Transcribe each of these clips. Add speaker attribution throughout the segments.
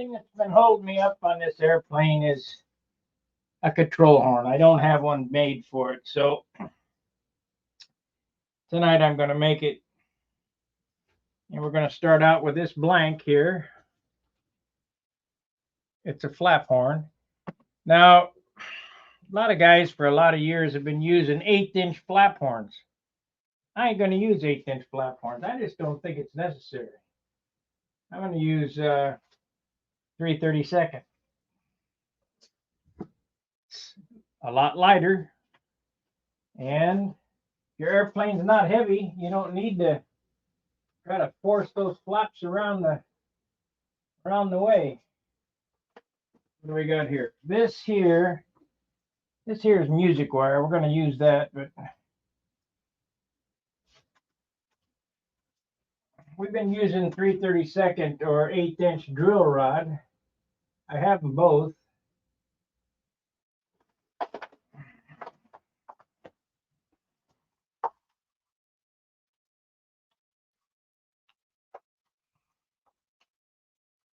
Speaker 1: thing that's been holding me up on this airplane is a control horn. I don't have one made for it, so tonight I'm going to make it, and we're going to start out with this blank here. It's a flap horn. Now, a lot of guys for a lot of years have been using 1/8-inch flap horns. I ain't going to use 1/8-inch flap horns. I just don't think it's necessary. I'm going to use 3/32. It's a lot lighter, and if your airplane's not heavy, you don't need to try to force those flaps around the way. What do we got here? This here is music wire. We're going to use that, but we've been using 3/32 or 1/8-inch drill rod. I have them both.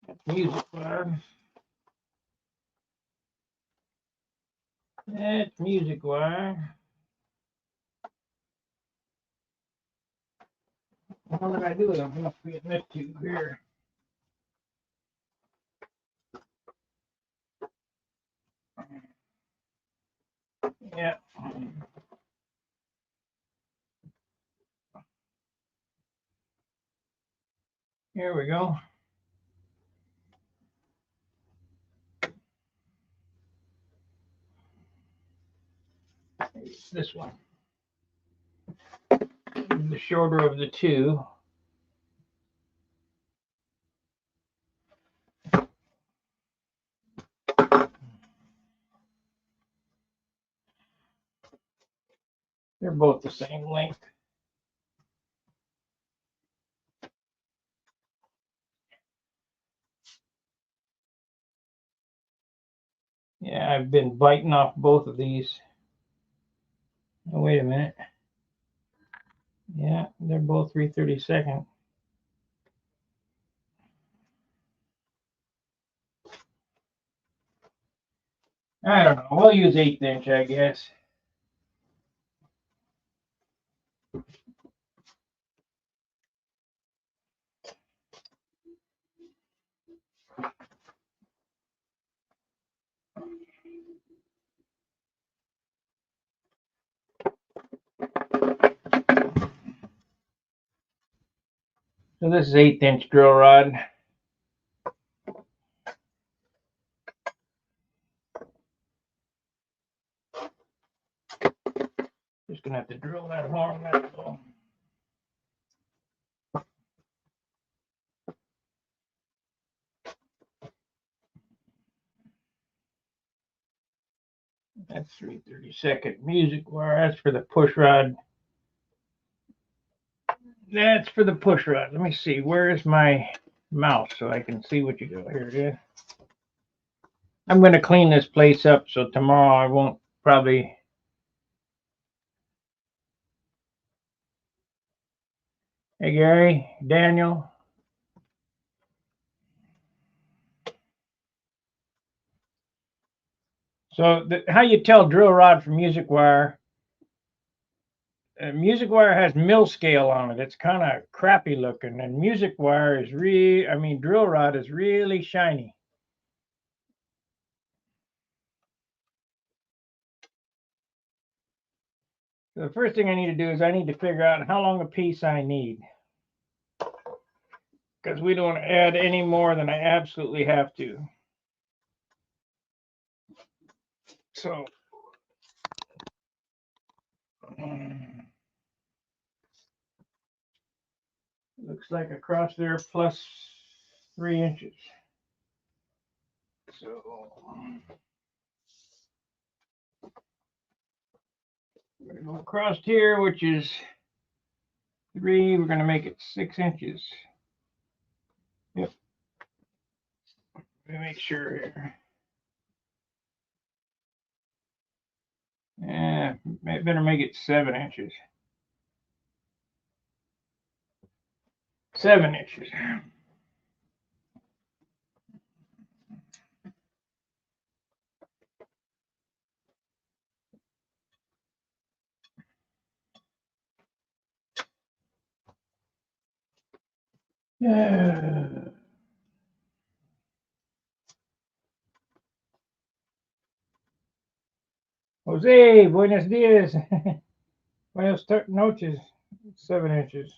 Speaker 1: That's music wire. That's music wire. What did I do with them? I'm must be in this tube here. Yeah. Here we go. It's this one. The shorter of the two. They're both the same length. Yeah, I've been biting off both of these. Oh, wait a minute. Yeah, they're both 3/32. I don't know. We'll use 1/8-inch, I guess. So this is 1/8-inch drill rod. Just gonna have to drill that horn. That's all. That's 3/32 music wire. That's for the push rod. That's for the push rod. Let me see. Where is my mouse so I can see what you do? Here it is. I'm going to clean this place up so tomorrow I won't probably. Hey, Gary, Daniel. So how you tell drill rod from music wire? Music wire has mill scale on it. It's kind of crappy looking, and music wire is drill rod is really shiny. So the first thing I need to do is I need to figure out how long a piece I need, because we don't add any more than I absolutely have to. So looks like across there plus 3 inches. So we're going to go across here, which is 3. We're going to make it 6 inches. Yep. Let me make sure here. Yeah, better make it 7 inches. 7 inches. Yeah. Jose, buenos dias. Buenos noches. 7 inches.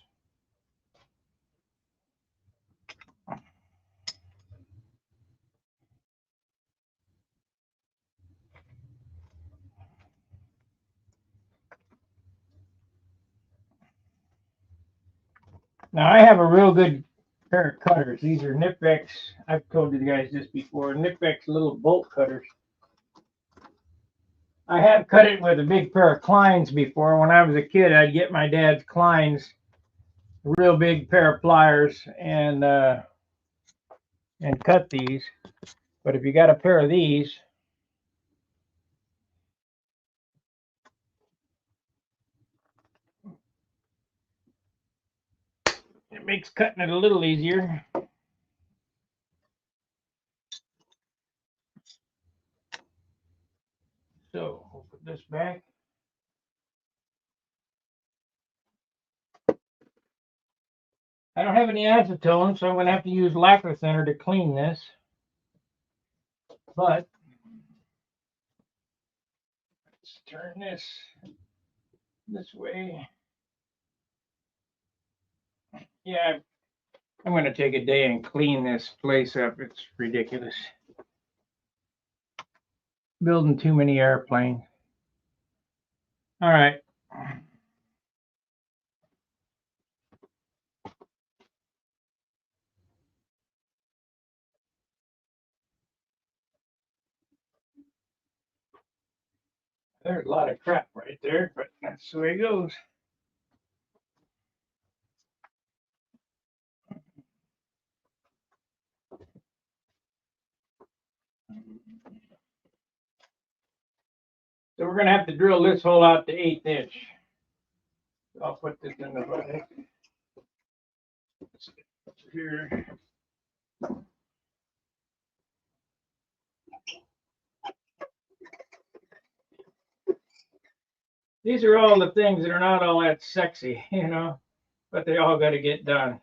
Speaker 1: Now I have a real good pair of cutters. These are Nipex. I've told you guys this before. Nipex little bolt cutters. I have cut it with a big pair of Kleins before. When I was a kid, I'd get my dad's Kleins, a real big pair of pliers, and cut these. But if you got a pair of these, it makes cutting it a little easier. So we'll put this back. I don't have any acetone, so I'm going to have to use lacquer thinner to clean this. But let's turn this way. Yeah, I'm going to take a day and clean this place up. It's ridiculous. Building too many airplanes. All right. There's a lot of crap right there, but that's the way it goes. So we're going to have to drill this hole out to 1/8 inch. I'll put this in the bag. Here. These are all the things that are not all that sexy, but they all got to get done.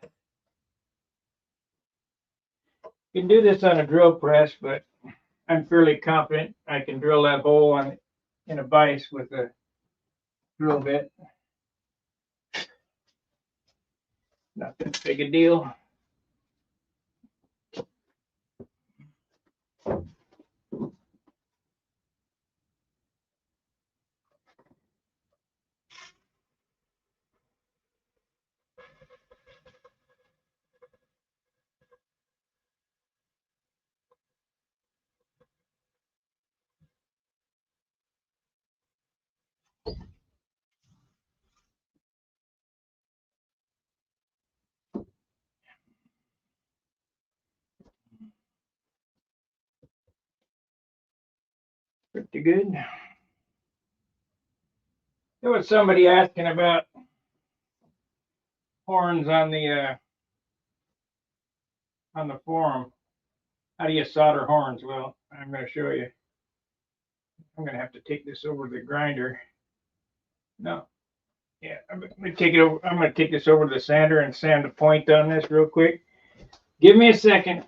Speaker 1: You can do this on a drill press, but I'm fairly confident I can drill that hole in a vise with a drill bit. Not that big a deal. Pretty good. There was somebody asking about horns on the forum. How do you solder horns? Well, I'm going to show you. I'm going to have to take this over to the grinder. No. Yeah, I'm going to take it over. I'm going to take this over to the sander and sand the point on this real quick. Give me a second.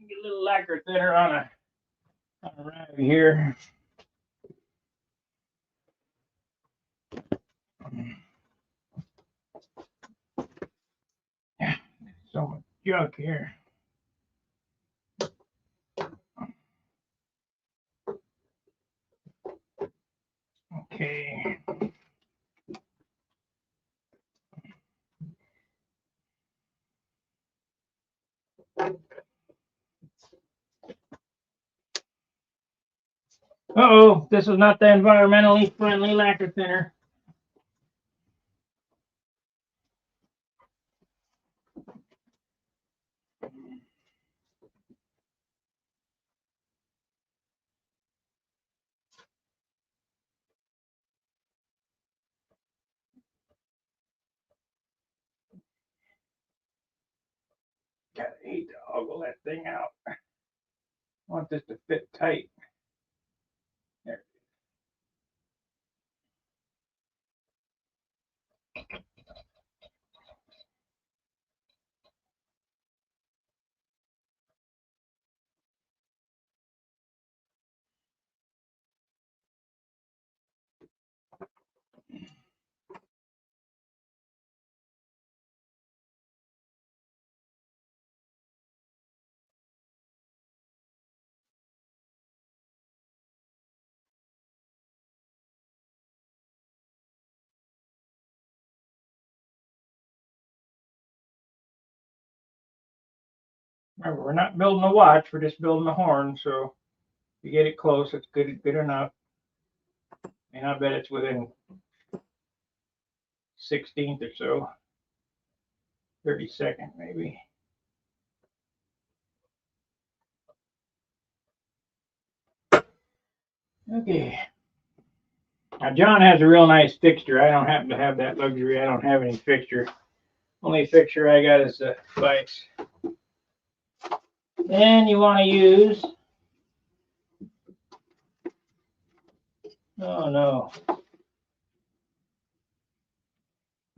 Speaker 1: Get a little lacquer thinner on a rag here. So much junk here. Okay. Uh-oh, this is not the environmentally friendly lacquer thinner. toggle that thing out. I want this to fit tight. There. Remember, we're not building a watch, we're just building a horn, so if you get it close, it's good enough. And I bet it's within 16th or so, 32nd maybe. Okay. Now John has a real nice fixture. I don't happen to have that luxury. I don't have any fixture. Only fixture I got is the vise. Then you want to use, oh no,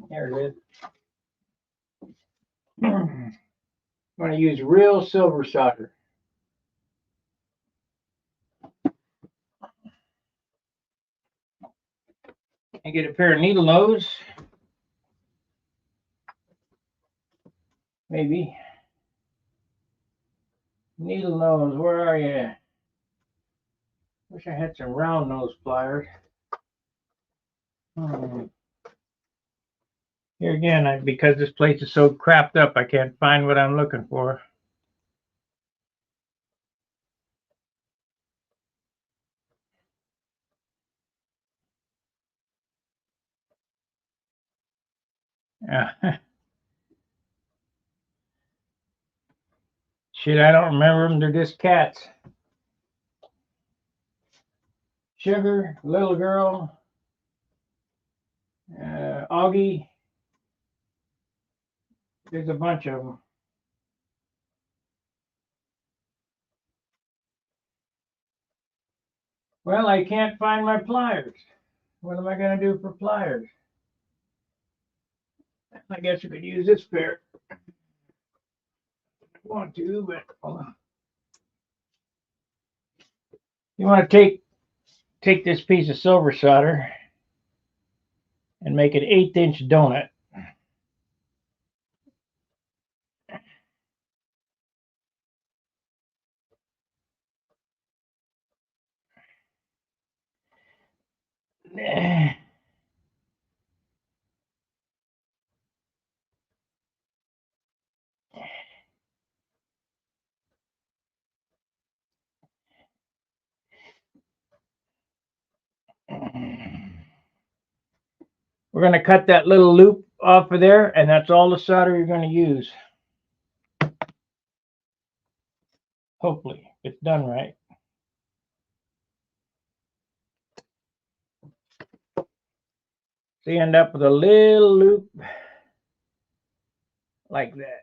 Speaker 1: there it is. I'm going to use real silver solder. And get a pair of needle nose. Maybe. Needle nose, where are you? Wish I had some round nose pliers. Here again, because this place is so crapped up, I can't find what I'm looking for. Yeah. Shit, I don't remember them. They're just cats. Sugar, little girl, Augie. There's a bunch of them. Well, I can't find my pliers. What am I going to do for pliers? I guess you could use this pair. I want to, but hold on. You want to take this piece of silver solder and make an 1/8 inch donut. We're going to cut that little loop off of there, and that's all the solder you're going to use. Hopefully, it's done right. So you end up with a little loop like that.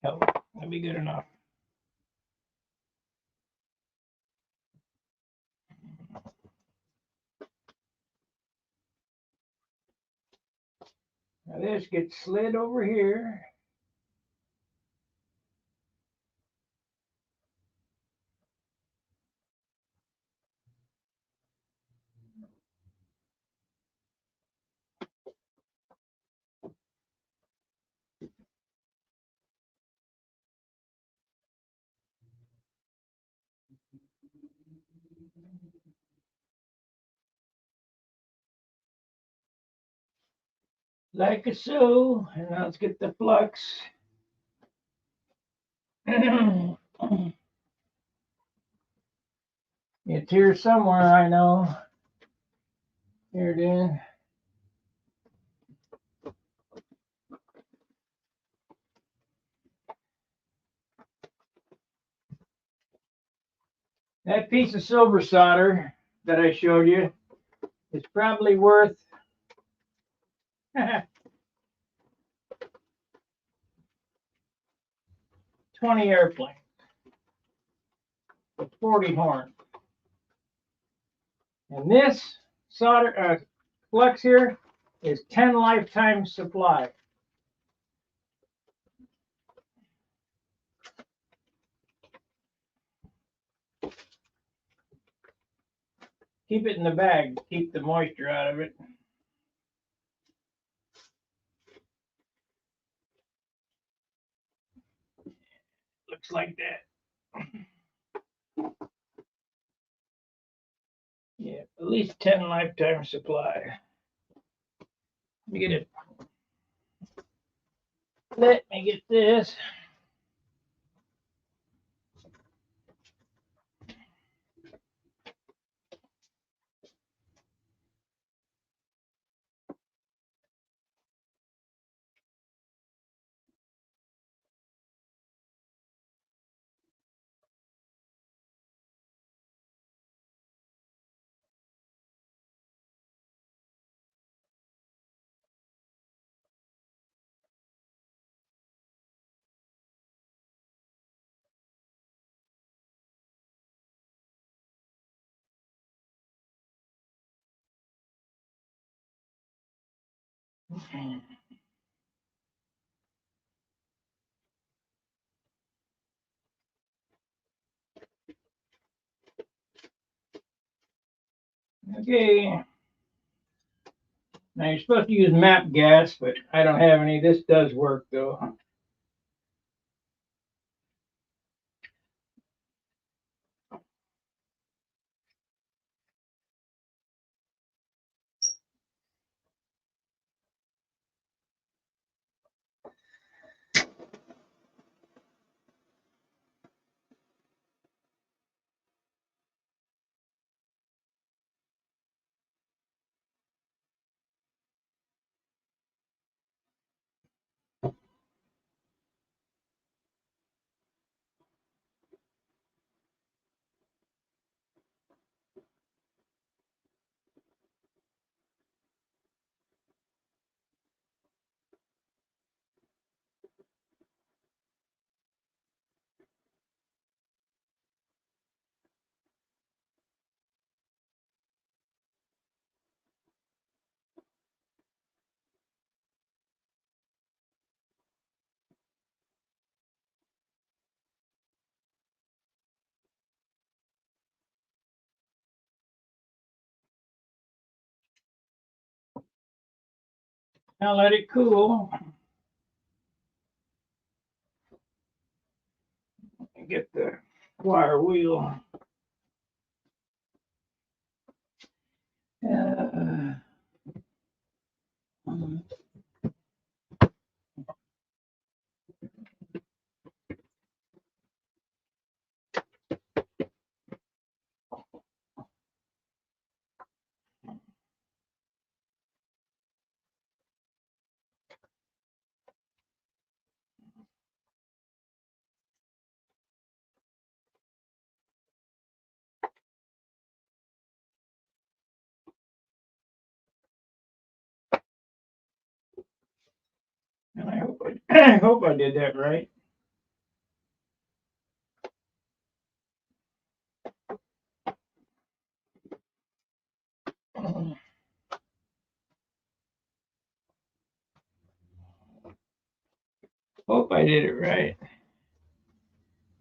Speaker 1: Oh, that'll be good enough. Now this gets slid over here. Like so. And now let's get the flux. It's here somewhere, I know. Here it is. That piece of silver solder that I showed you is probably worth 20 airplanes with 40 horns. And this solder flux here is 10 lifetime supply. Keep it in the bag to keep the moisture out of it. Looks like that. Yeah, at least 10 lifetime supply. Let me get it. Let me get this. Okay. Now you're supposed to use map gas, but I don't have any. This does work though. Now let it cool. And get the wire wheel. And I hope I did that right. Hope I did it right.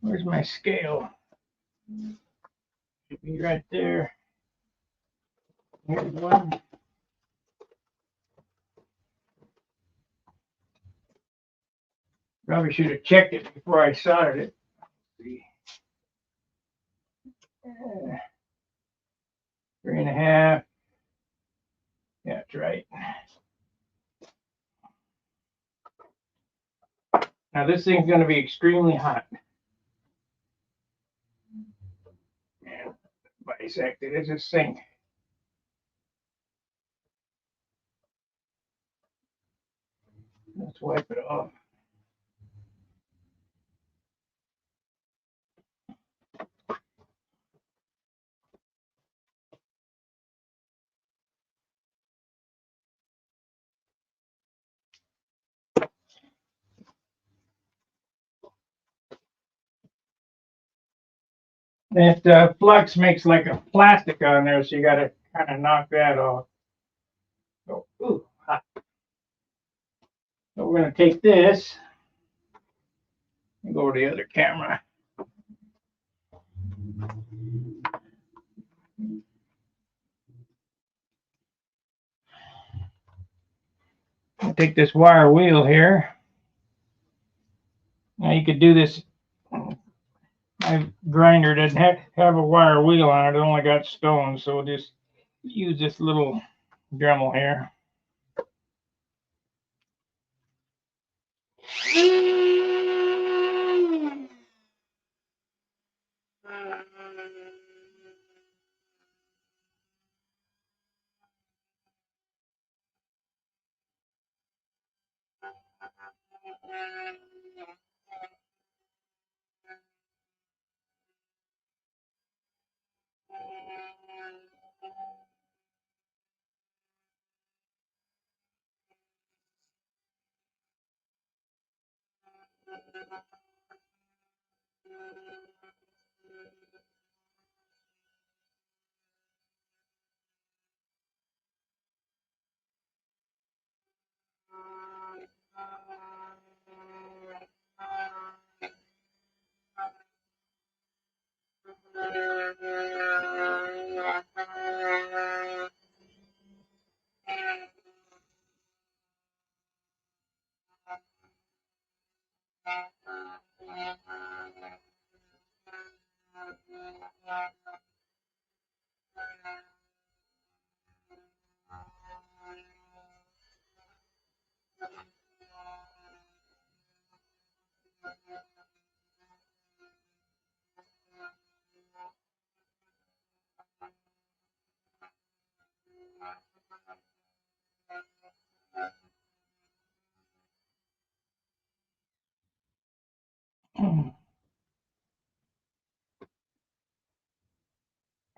Speaker 1: Where's my scale? Should be right there. Here's one. Probably should have checked it before I soldered it. Let's see. 3.5. Yeah, that's right. Now this thing's going to be extremely hot. And by dissected. It's this thing. Let's wipe it off. That flux makes like a plastic on there, so you got to kind of knock that off. So, ooh, hot. So we're going to take this and go to the other camera. I'll take this wire wheel here. Now you could do this. My grinder doesn't have a wire wheel on it. It only got stones, so we'll just use this little Dremel here.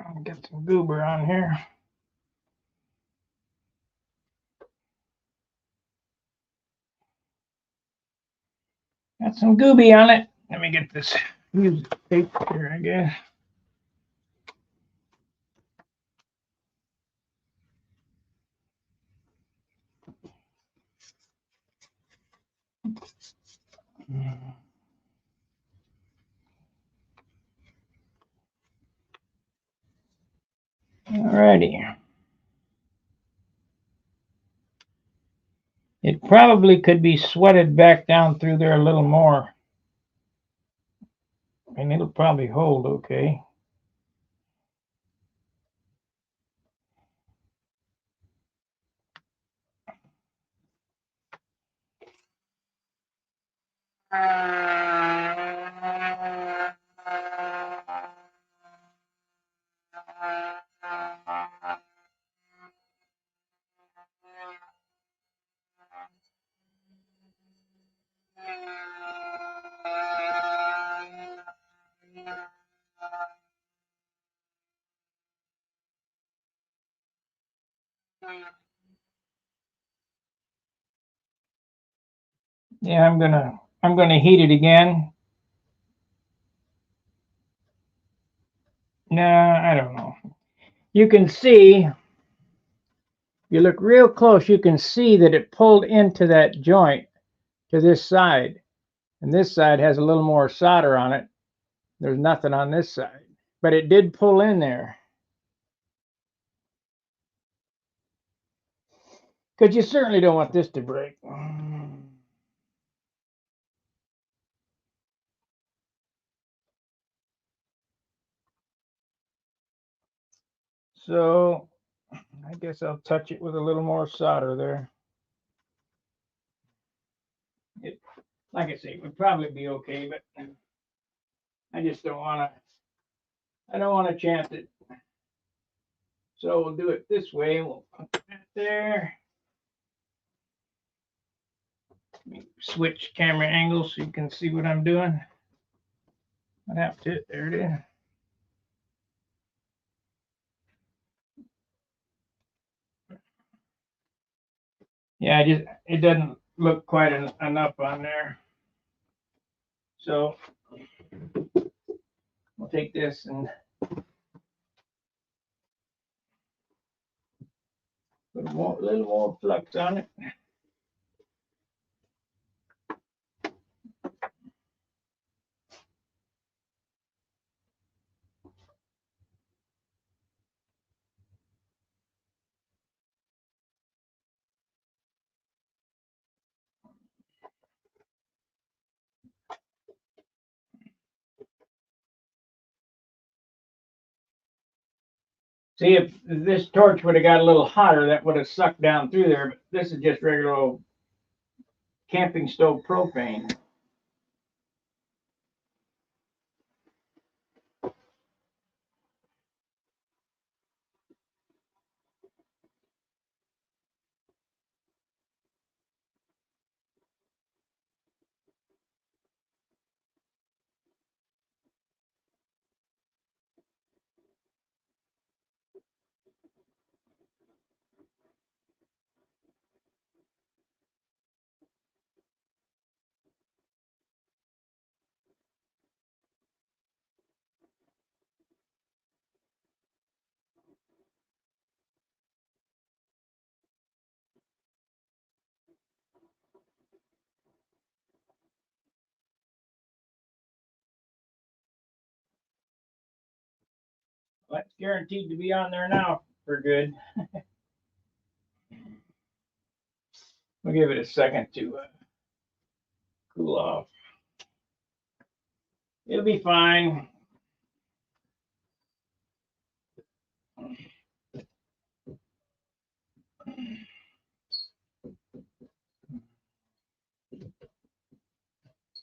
Speaker 1: I'll get some goober on here. Got some gooby on it. Let me get this used tape here, I guess. Alrighty. It probably could be sweated back down through there a little more. And it'll probably hold okay. Yeah, I'm gonna heat it again. Nah, I don't know. You can see, if you look real close, you can see that it pulled into that joint to this side. And this side has a little more solder on it. There's nothing on this side. But it did pull in there. Because you certainly don't want this to break. So I guess I'll touch it with a little more solder there. It, like I say, it would probably be okay, but I just don't want to. I don't want to chance it. So we'll do it this way. We'll put that there. Switch camera angles so you can see what I'm doing. What happened to it? There it is. Yeah, it doesn't look quite enough on there. So we'll take this and put a little more flux on it. See, if this torch would have got a little hotter, that would have sucked down through there. But this is just regular old camping stove propane. That's guaranteed to be on there now for good. We'll give it a second to cool off. It'll be fine.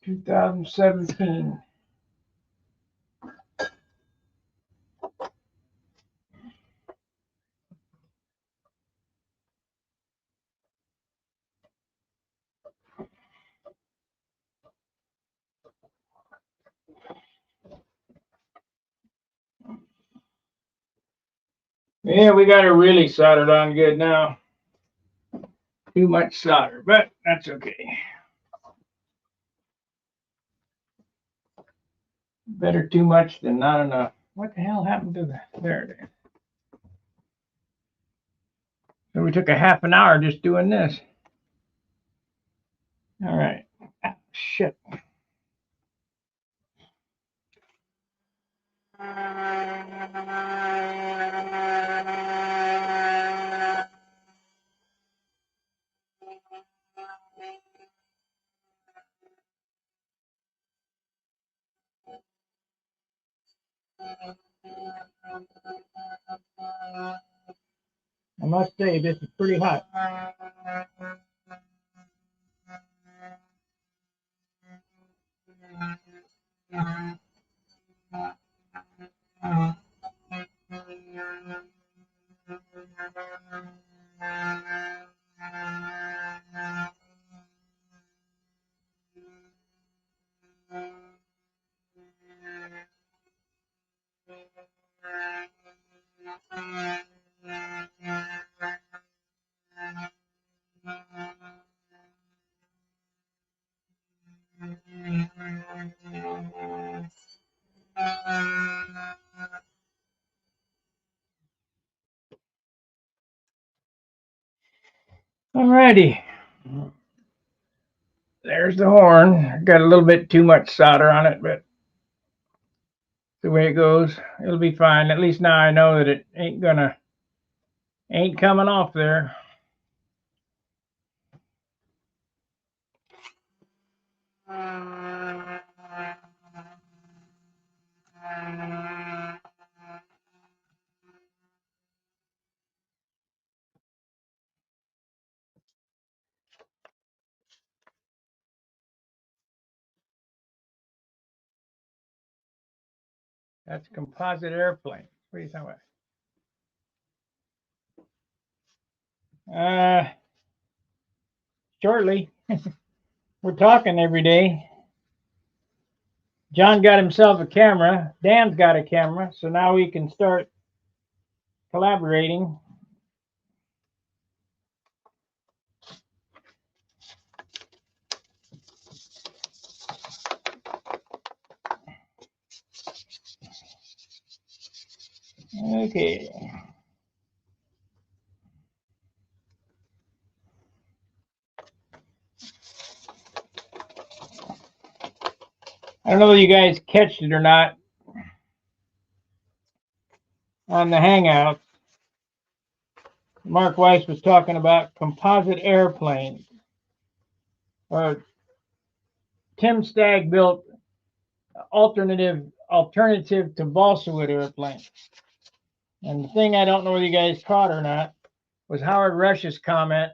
Speaker 1: "2017. Yeah, we got it really soldered on good now. Too much solder, but that's okay. Better too much than not enough. What the hell happened to that? There it is. So we took a half an hour just doing this. All right. Ah, shit. I must say, this is pretty hot. Alrighty. There's the horn. Got a little bit too much solder on it, but the way it goes, it'll be fine. At least now I know that it ain't coming off there. That's a composite airplane. What are you talking about? Shortly. We're talking every day. John got himself a camera. Dan's got a camera, so now we can start collaborating. Okay. I don't know if you guys catched it or not on the Hangout. Mark Weiss was talking about composite airplanes. Or Tim Stagg built alternative to balsa wood airplanes. And the thing I don't know whether you guys caught or not was Howard Rush's comment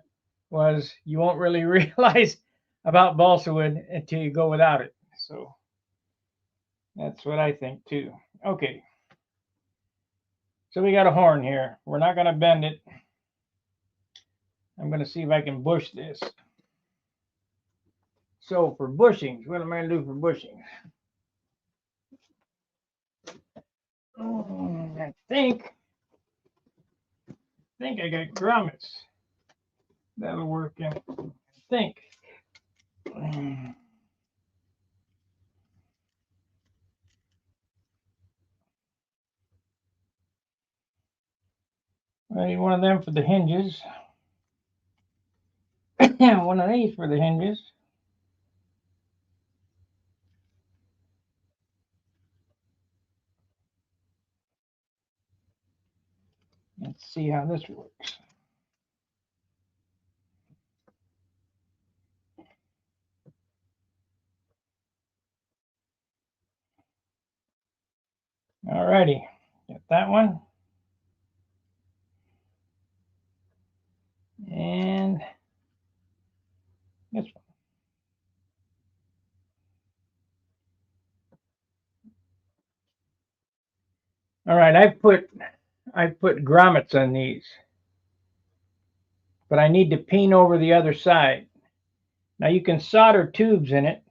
Speaker 1: was you won't really realize about balsa wood until you go without it. So that's what I think too. Okay. So we got a horn here. We're not going to bend it. I'm going to see if I can bush this. So for bushings, what am I going to do for bushings? I think I got grommets. That'll work in. I think. I need one of them for the hinges. One of these for the hinges. Let's see how this works. Alrighty, got that one. And this one. All right, I've put grommets on these, but I need to peen over the other side. Now you can solder tubes in it,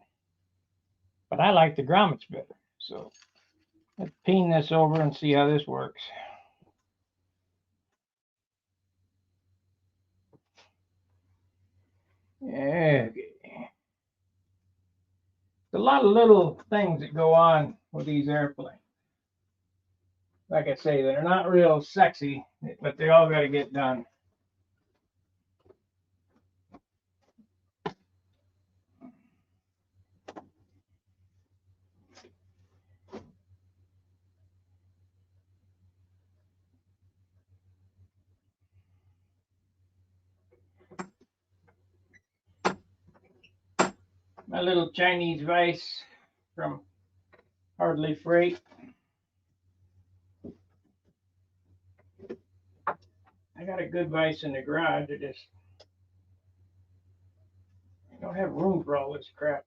Speaker 1: but I like the grommets better. So let's peen this over and see how this works. Okay. There's a lot of little things that go on with these airplanes. Like I say, they're not real sexy, but they all got to get done. My little Chinese vise from Hardly Freight. I got a good vise in the garage. I don't have room for all this crap.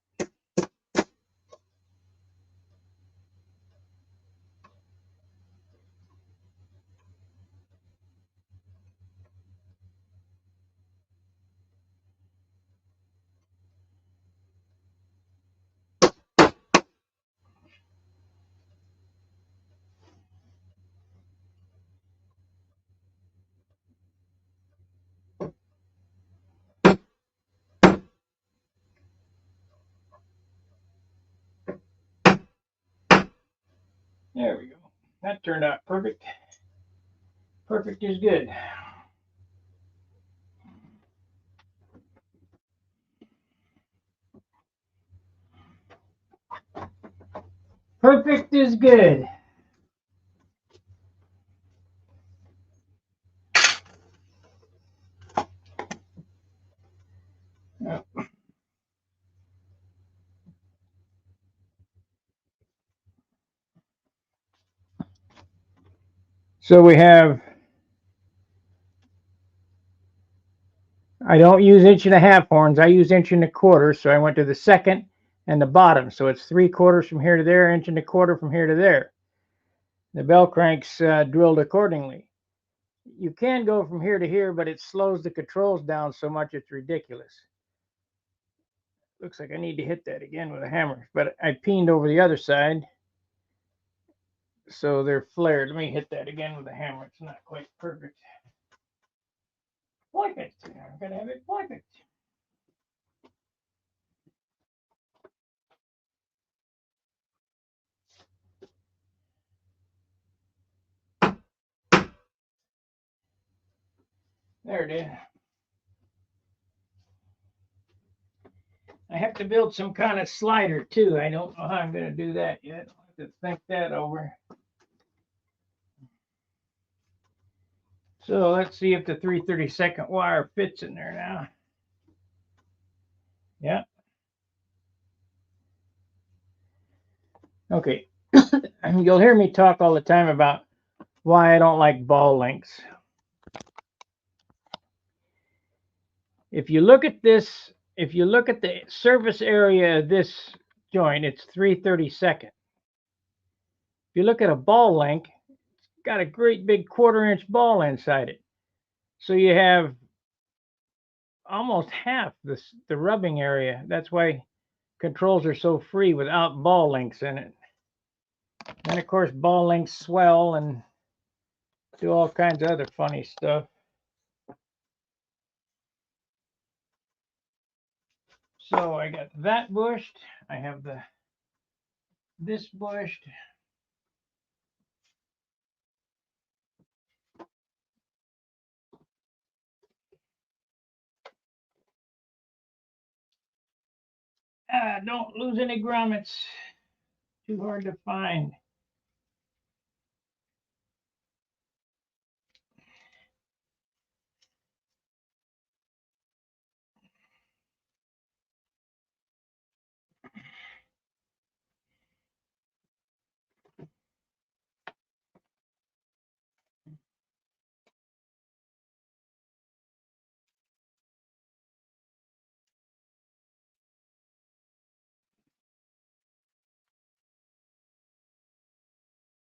Speaker 1: There we go. That turned out perfect. Perfect is good. Perfect is good. Yep. So we have, I don't use 1.5-inch horns. I use 1.25 inches. So I went to the second and the bottom. So it's 3/4 from here to there, 1.25 inches from here to there. The bell cranks drilled accordingly. You can go from here to here, but it slows the controls down so much it's ridiculous. Looks like I need to hit that again with a hammer, but I peened over the other side, so they're flared. Let me hit that again with a hammer. It's not quite perfect. Like it. I'm gonna have it like it. There it is. I have to build some kind of slider too. I don't know how I'm going to do that yet. I'll have to think that over. So let's see if the 3/32 wire fits in there now. Yeah. Okay. You'll hear me talk all the time about why I don't like ball links. If you look at this, if you look at the surface area of this joint, it's 3/32. If you look at a ball link, it's got a great big 1/4 inch ball inside it. So you have almost half the rubbing area. That's why controls are so free without ball links in it. And of course, ball links swell and do all kinds of other funny stuff. So I got that bushed. I have this bushed. Don't lose any grommets. Too hard to find.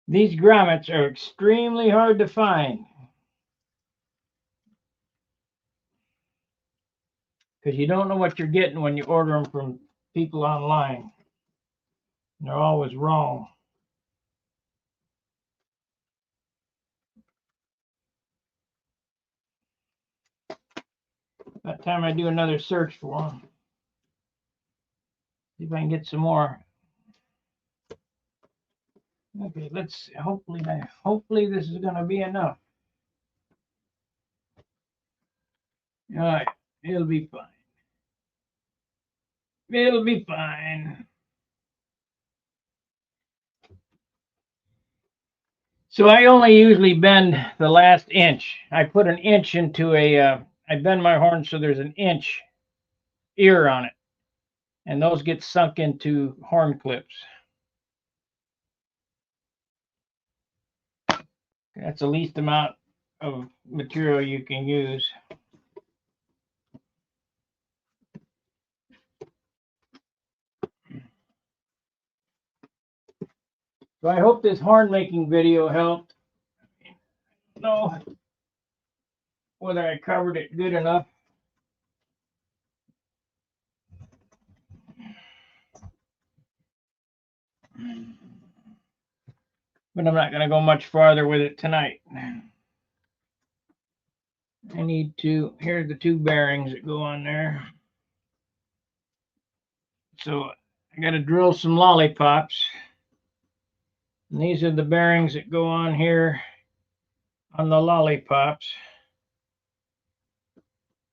Speaker 1: These grommets are extremely hard to find because you don't know what you're getting when you order them from people online. They're always wrong. By the time I do another search for them, see if I can get some more. Okay, let's hopefully this is going to be enough. All right, it'll be fine. It'll be fine. So I only usually bend the last inch. I put an inch into I bend my horn so there's an inch ear on it, and those get sunk into horn clips. That's the least amount of material you can use. So I hope this horn making video helped. I don't know whether I covered it good enough. But I'm not going to go much farther with it tonight. I need to, here's the two bearings that go on there. So I got to drill some lollipops. And these are the bearings that go on here on the lollipops.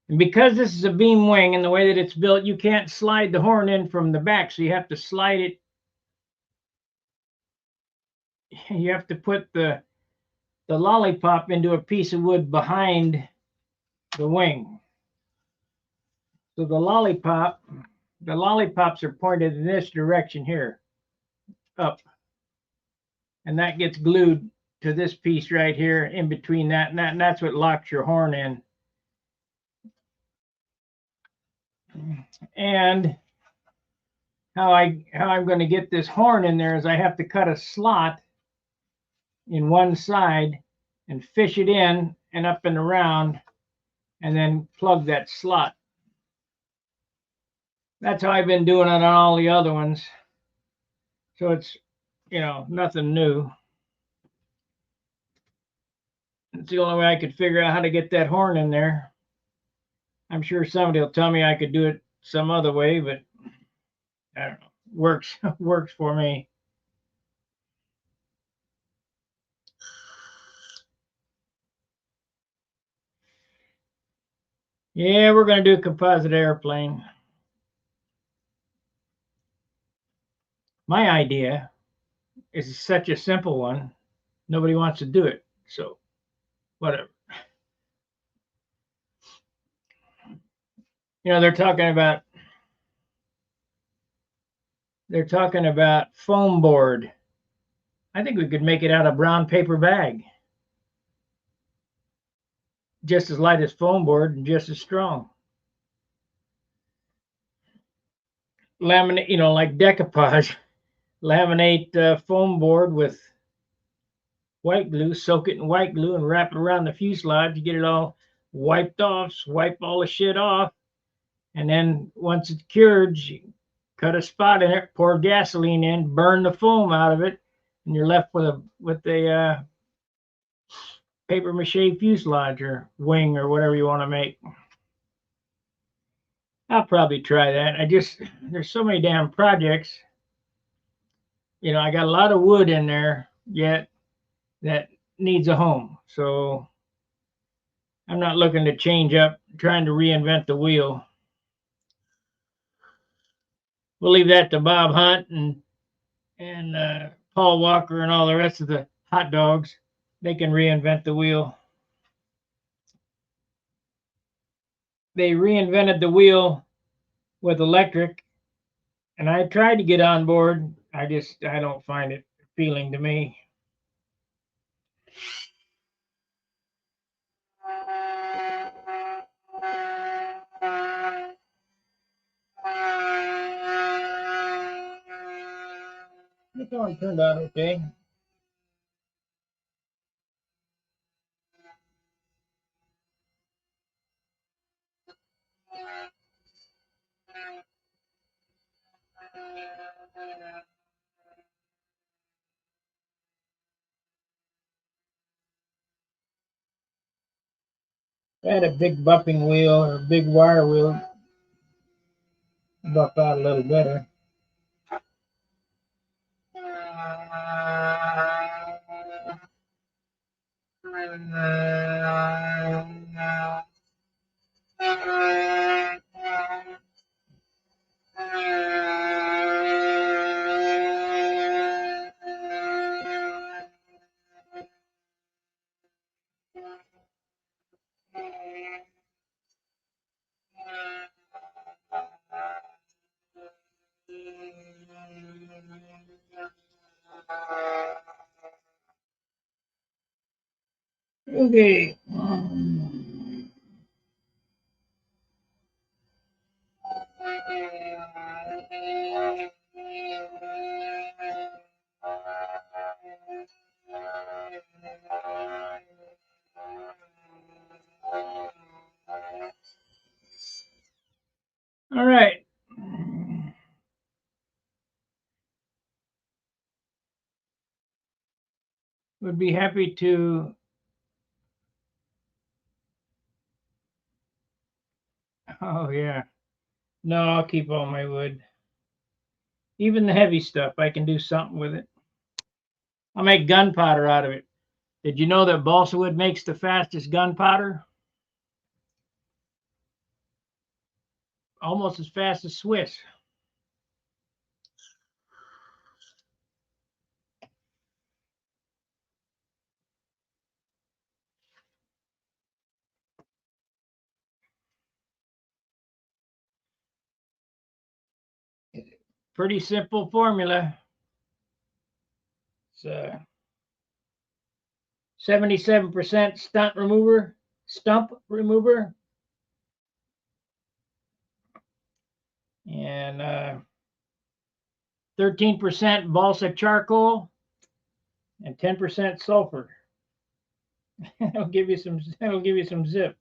Speaker 1: And because this is a beam wing and the way that it's built, you can't slide the horn in from the back. So you have to slide it. You have to put the lollipop into a piece of wood behind the wing. So the lollipops are pointed in this direction here, up. And that gets glued to this piece right here in between that and that's what locks your horn in. And how I'm going to get this horn in there is I have to cut a slot in one side and fish it in and up and around, and then plug that slot. That's how I've been doing it on all the other ones. So it's, nothing new. It's the only way I could figure out how to get that horn in there. I'm sure somebody will tell me I could do it some other way, but I don't know. Works for me. Yeah, we're going to do a composite airplane. My idea is such a simple one. Nobody wants to do it. So, whatever. They're talking about foam board. I think we could make it out of brown paper bag. Just as light as foam board and just as strong. Laminate, like decoupage. Laminate foam board with white glue, soak it in white glue and wrap it around the fuselage. You get it all wiped off, wipe all the shit off. And then once it's cured, you cut a spot in it, pour gasoline in, burn the foam out of it, and you're left with a paper mache fuselage or wing or whatever you want to make. I'll probably try that. There's so many damn projects. I got a lot of wood in there yet that needs a home. So I'm not looking to change up, trying to reinvent the wheel. We'll leave that to Bob Hunt and Paul Walker and all the rest of the hot dogs. They can reinvent the wheel. They reinvented the wheel with electric, and I tried to get on board. I don't find it appealing to me. I thought it turned out okay. I had a big buffing wheel or a big wire wheel, buff out a little better. Okay. All right. Would be happy to. Oh, yeah. No, I'll keep all my wood. Even the heavy stuff, I can do something with it. I'll make gunpowder out of it. Did you know that balsa wood makes the fastest gunpowder? Almost as fast as Swiss. Pretty simple formula. It's 77% stump remover, and 13% balsa charcoal, and 10% sulfur. It'll give you some. It'll give you some zip.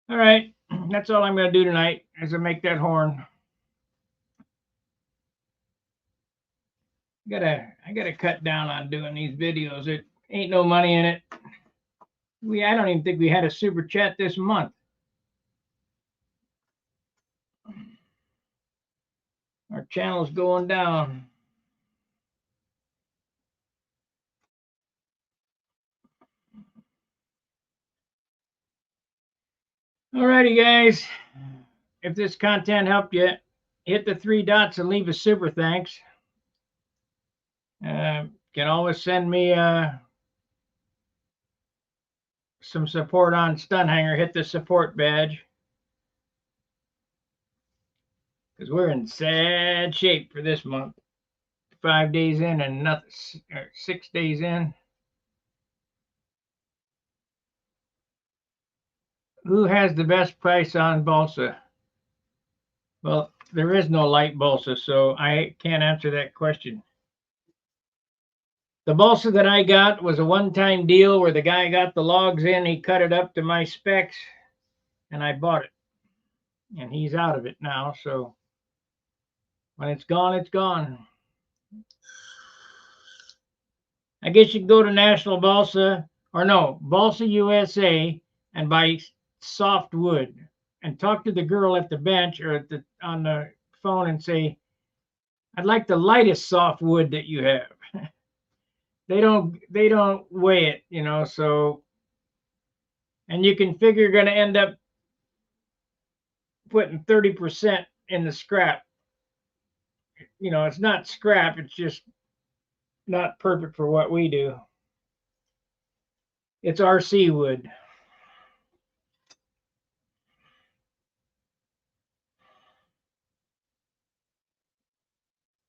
Speaker 1: All right, that's all I'm going to do tonight. Is to make that horn. I gotta cut down on doing these videos. It ain't no money in it. I don't even think we had a super chat this month. Our channel's going down. Alrighty, guys. If this content helped you, hit the 3 dots and leave a super thanks. Can always send me some support on Stunhanger. Hit the support badge. Because we're in sad shape for this month. 5 days in and nothing, or 6 days in. Who has the best price on balsa? Well, there is no light balsa, so I can't answer that question. The balsa that I got was a one-time deal where the guy got the logs in, he cut it up to my specs, and I bought it. And he's out of it now, so when it's gone, it's gone. I guess you can go to National Balsa, or no, Balsa USA, and buy soft wood, and talk to the girl at the bench or on the phone and say, I'd like the lightest soft wood that you have. They don't weigh it, you know, so, and you can figure you're going to end up putting 30% in the scrap. You know, it's not scrap, it's just not perfect for what we do. It's RC wood.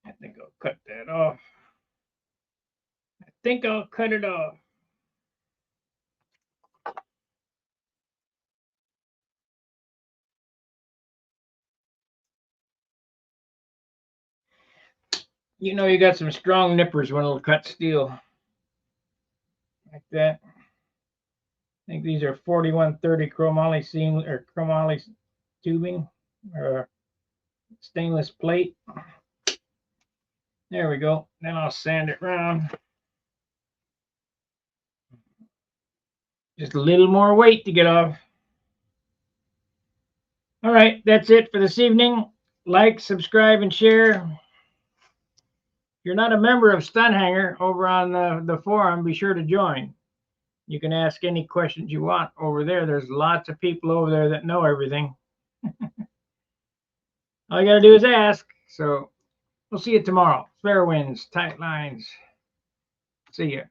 Speaker 1: I think I'll cut that off. I think I'll cut it off. You know, you got some strong nippers when it'll cut steel. Like that. I think these are 4130 chromoly seam or chromoly tubing or stainless plate. There we go. Then I'll sand it around. Just a little more weight to get off. All right, that's it for this evening. Like, subscribe, and share. If you're not a member of Stunhanger over on the forum, be sure to join. You can ask any questions you want over there. There's lots of people over there that know everything. All you got to do is ask. So we'll see you tomorrow. Fair winds, tight lines. See ya.